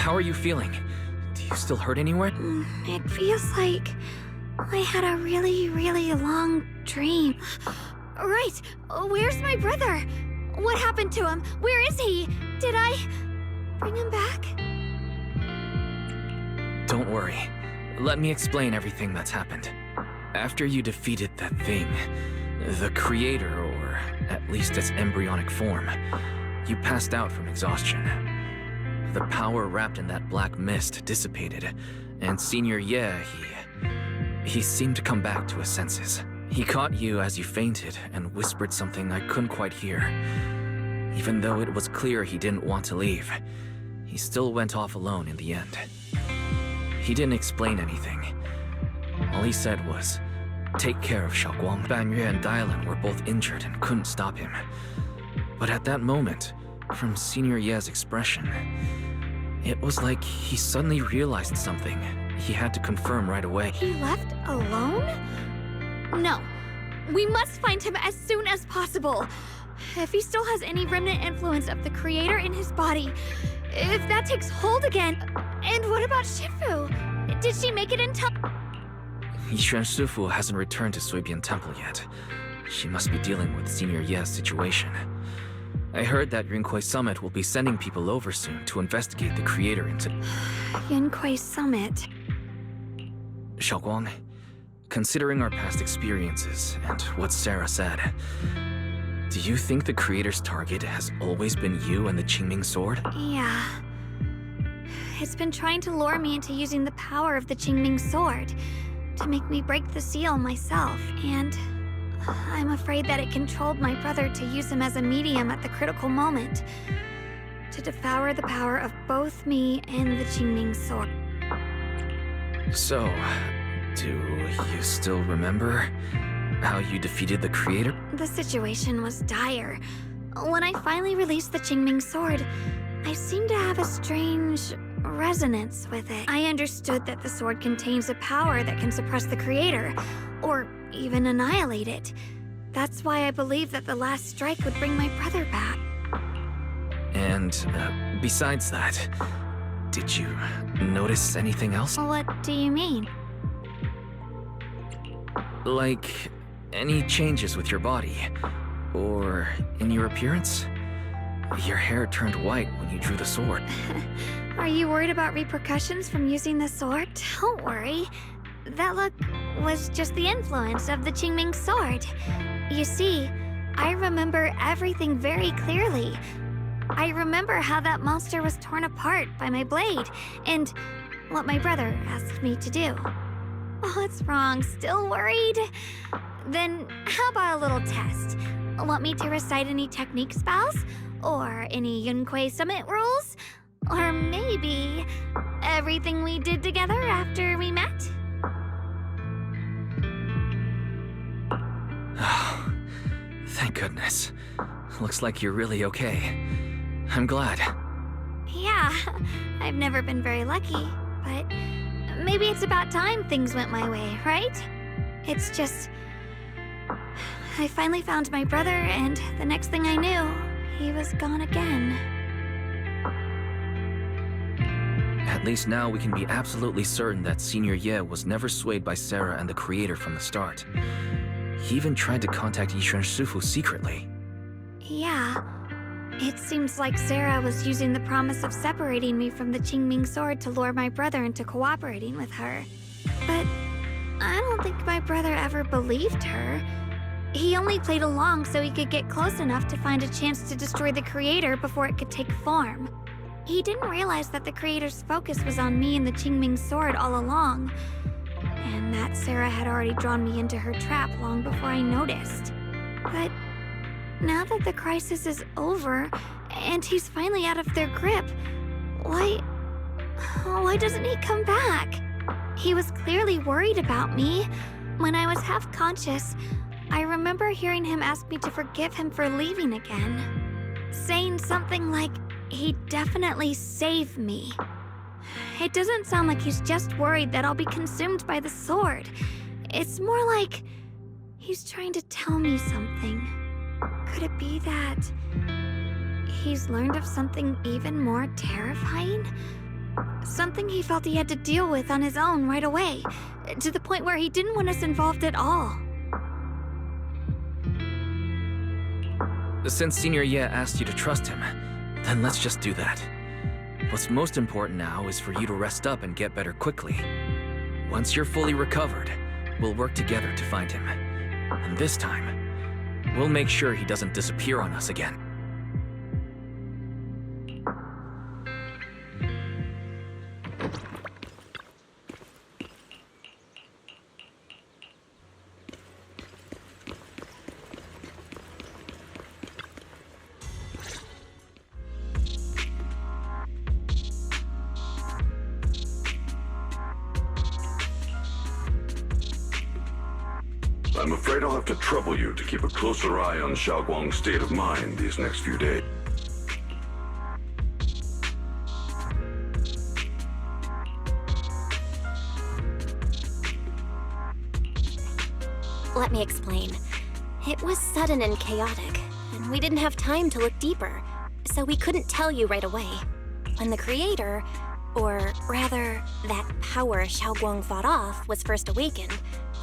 how are you feeling? Do you still hurt anywhere? It feels like I had a really, really long dream. Right, where's my brother? What happened to him? Where is he? Did I bring him back? Don't worry. Let me explain everything that's happened. After you defeated that thing, the creator, or at least its embryonic form, you passed out from exhaustion. The power wrapped in that black mist dissipated, and Senior Ye, he seemed to come back to his senses. He caught you as you fainted and whispered something I couldn't quite hear. Even though it was clear he didn't want to leave, he still went off alone in the end. He didn't explain anything. All he said was, "Take care of Xiaoguang." Banyue and Dylan were both injured and couldn't stop him. But at that moment, from Senior Ye's expression, it was like he suddenly realized something he had to confirm right away. He left alone? No. We must find him as soon as possible. If he still has any remnant influence of the creator in his body, if that takes hold again. And what about Shifu? Did she make it in time? Yixuan Shifu hasn't returned to Suibian Temple yet. She must be dealing with Senior Ye's situation. I heard that Yunquei Summit will be sending people over soon to investigate the creator into... Yunquei Summit. Xiaoguang, considering our past experiences and what Sarah said, do you think the creator's target has always been you and the Qingming sword? Yeah. It's been trying to lure me into using the power of the Qingming sword to make me break the seal myself, and I'm afraid that it controlled my brother to use him as a medium at the critical moment, to devour the power of both me and the Qingming sword. So, do you still remember how you defeated the creator? The situation was dire. When I finally released the Qingming sword, I seemed to have a strange resonance with it. I understood that the sword contains a power that can suppress the creator, or even annihilate it. That's why I believe that the last strike would bring my brother back. And besides that, did you notice anything else? What do you mean? Like, any changes with your body? Or in your appearance? Your hair turned white when you drew the sword. Are you worried about repercussions from using the sword? Don't worry. That look was just the influence of the Qingming sword. You see, I remember everything very clearly. I remember how that monster was torn apart by my blade, and what my brother asked me to do. What's wrong? Still worried? Then how about a little test? Want me to recite any technique spells? Or any Yunquei Summit rules? Or maybe everything we did together after we met? Oh, thank goodness. Looks like you're really okay. I'm glad. Yeah, I've never been very lucky, but maybe it's about time things went my way, right? It's just... I finally found my brother, and the next thing I knew, he was gone again. At least now we can be absolutely certain that Senior Ye was never swayed by Sarah and the creator from the start. He even tried to contact Yixuan Shifu secretly. Yeah. It seems like Sarah was using the promise of separating me from the Qingming sword to lure my brother into cooperating with her. But I don't think my brother ever believed her. He only played along so he could get close enough to find a chance to destroy the creator before it could take form. He didn't realize that the creator's focus was on me and the Qingming sword all along, and that Sarah had already drawn me into her trap long before I noticed. But now that the crisis is over, and he's finally out of their grip, why doesn't he come back? He was clearly worried about me. When I was half conscious, I remember hearing him ask me to forgive him for leaving again, saying something like, he'd definitely save me. It doesn't sound like he's just worried that I'll be consumed by the sword. It's more like he's trying to tell me something. Could it be that he's learned of something even more terrifying? Something he felt he had to deal with on his own right away, to the point where he didn't want us involved at all. Since Senior Ye asked you to trust him, then let's just do that. What's most important now is for you to rest up and get better quickly. Once you're fully recovered, we'll work together to find him. And this time, we'll make sure he doesn't disappear on us again. I'm afraid I'll have to trouble you to keep a closer eye on Xiaoguang's state of mind these next few days. Let me explain. It was sudden and chaotic, and we didn't have time to look deeper, so we couldn't tell you right away. When the creator, or rather, that power Xiaoguang fought off, was first awakened,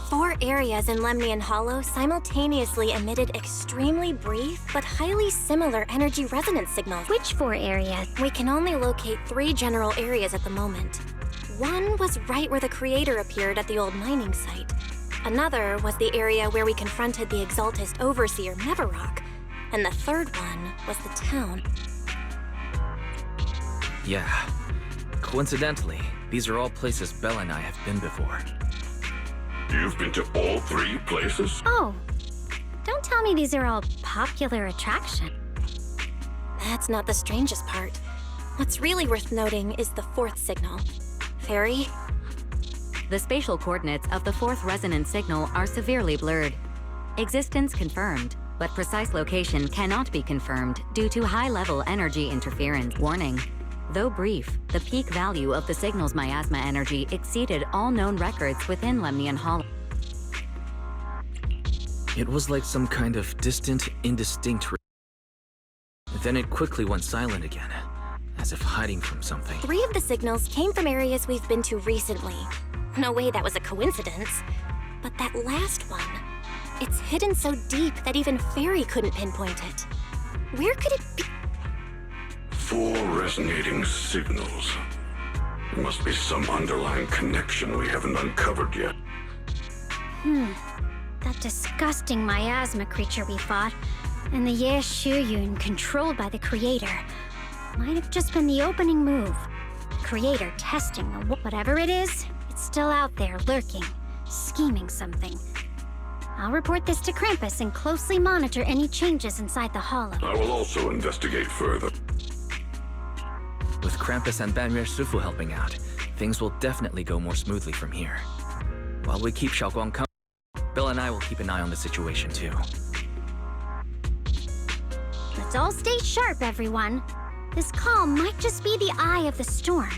4 areas in Lemnian Hollow simultaneously emitted extremely brief but highly similar energy resonance signals. Which 4 areas? We can only locate 3 general areas at the moment. One was right where the creator appeared at the old mining site. Another was the area where we confronted the Exaltist Overseer Neverrock. And the third one was the town. Yeah. Coincidentally, these are all places Bella and I have been before. You've been to all 3 places? Oh, don't tell me these are all popular attractions. That's not the strangest part. What's really worth noting is the 4th signal. Fairy? The spatial coordinates of the 4th resonance signal are severely blurred. Existence confirmed, but precise location cannot be confirmed due to high-level energy interference. Warning. Though brief, the peak value of the signal's miasma energy exceeded all known records within Lemnian Hollow. It was like some kind of distant, indistinct. Then it quickly went silent again, as if hiding from something. 3 of the signals came from areas we've been to recently. No way that was a coincidence. But that last one, it's hidden so deep that even Fairy couldn't pinpoint it. Where could it be? 4 resonating signals. There must be some underlying connection we haven't uncovered yet. That disgusting miasma creature we fought, and the Ye Shuyun controlled by the Creator, might have just been the opening move. The Creator testing the whatever it is, it's still out there lurking, scheming something. I'll report this to Krampus and closely monitor any changes inside the hollow. I will also investigate further. With Krampus and Banrier Sufu helping out, things will definitely go more smoothly from here. While we keep Xiaoguang company, Bill and I will keep an eye on the situation too. Let's all stay sharp, everyone. This calm might just be the eye of the storm.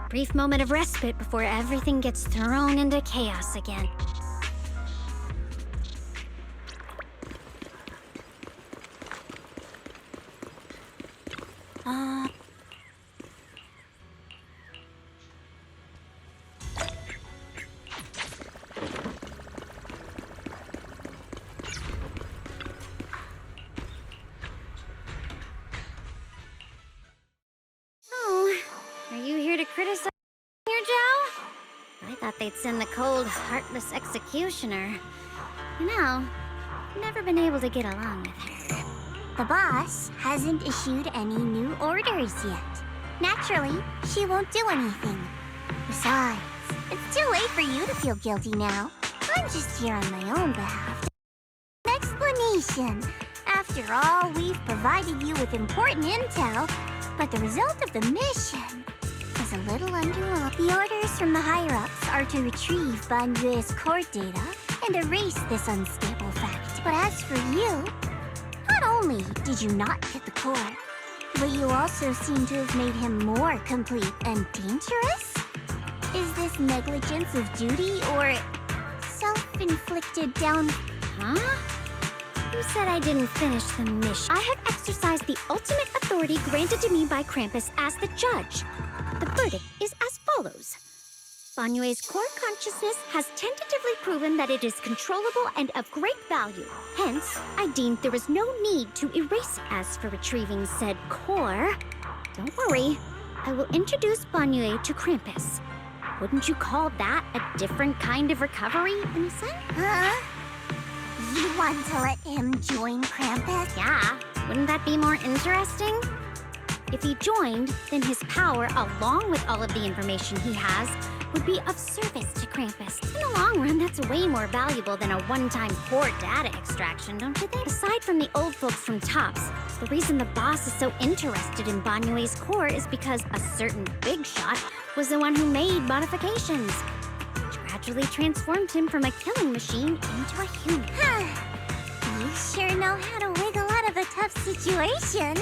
A brief moment of respite before everything gets thrown into chaos again. They'd send the cold, heartless executioner. You know, I've never been able to get along with her. The boss hasn't issued any new orders yet. Naturally, she won't do anything. Besides, it's too late for you to feel guilty now. I'm just here on my own behalf. Explanation. After all, we've provided you with important intel, but the result of the mission is a little underwhelming. The orders from the higher-ups are to retrieve Banjue's court data and erase this unstable fact. But as for you, not only did you not get the core, but you also seem to have made him more complete and dangerous? Is this negligence of duty or self-inflicted down... Huh? Who said I didn't finish the mission? I have exercised the ultimate authority granted to me by Krampus as the judge. the verdict is as follows. Banyue's core consciousness has tentatively proven that it is controllable and of great value. Hence, I deemed there was no need to erase it. As for retrieving said core, don't worry. I will introduce Banyue to Krampus. Wouldn't you call that a different kind of recovery, in a sense? Huh? You want to let him join Krampus? Yeah, wouldn't that be more interesting? If he joined, then his power, along with all of the information he has, would be of service to Krampus. In the long run, that's way more valuable than a one-time core data extraction, don't you think? Aside from the old folks from TOPS, the reason the boss is so interested in Banyue's core is because a certain big shot was the one who made modifications, which gradually transformed him from a killing machine into a human. You sure know how to wiggle out of a tough situation.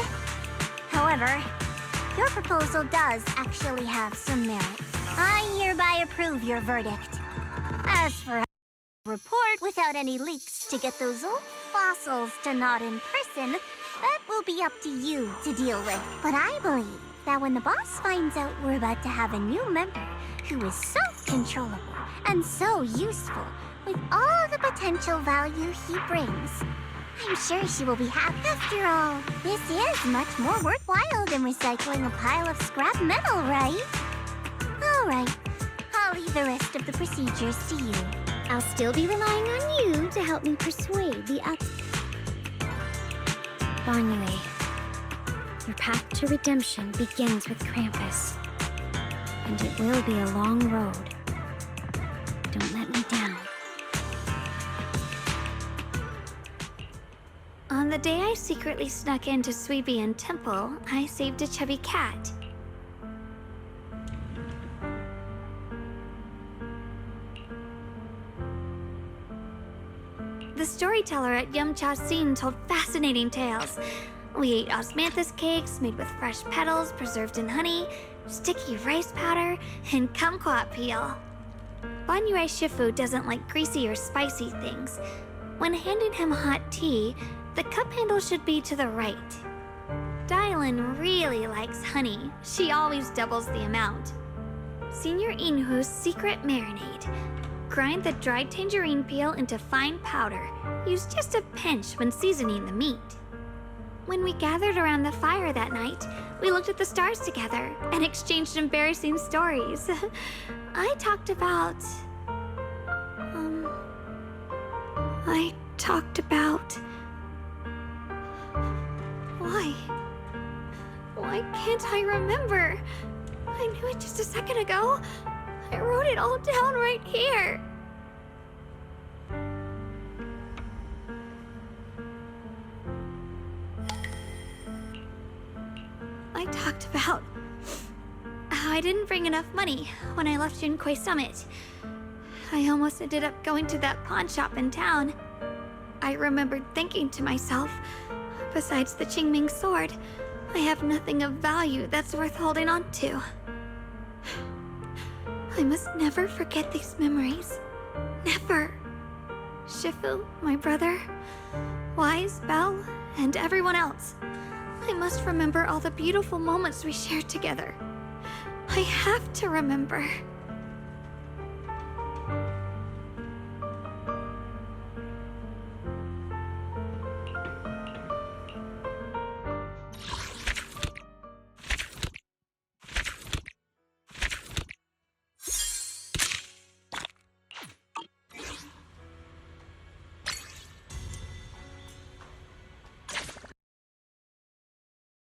However, your proposal does actually have some merit. I hereby approve your verdict. As for a report without any leaks to get those old fossils to not in prison, that will be up to you to deal with. But I believe that when the boss finds out we're about to have a new member who is so controllable and so useful with all the potential value he brings, I'm sure she will be happy. After all, this is much more worthwhile than recycling a pile of scrap metal, right? All right, I'll leave the rest of the procedures to you. I'll still be relying on you to help me persuade the others. Banyue, your path to redemption begins with Krampus. And it will be a long road. Don't let me down. On the day I secretly snuck into Suibian Temple, I saved a chubby cat. The storyteller at Yumcha Scene told fascinating tales. We ate osmanthus cakes made with fresh petals preserved in honey, sticky rice powder, and kumquat peel. Banyue Shifu doesn't like greasy or spicy things. When handing him hot tea, the cup handle should be to the right. Dylan really likes honey. She always doubles the amount. Senior Inhu's secret marinade. Grind the dried tangerine peel into fine powder. Use just a pinch when seasoning the meat. When we gathered around the fire that night, we looked at the stars together and exchanged embarrassing stories. I talked about... Why can't I remember? I knew it just a second ago. I wrote it all down right here. I talked about how I didn't bring enough money when I left Junkoi Summit. I almost ended up going to that pawn shop in town. I remembered thinking to myself, besides the Qingming sword, I have nothing of value that's worth holding on to. I must never forget these memories. Never. Shifu, my brother, Wise, Belle, and everyone else. I must remember all the beautiful moments we shared together. I have to remember.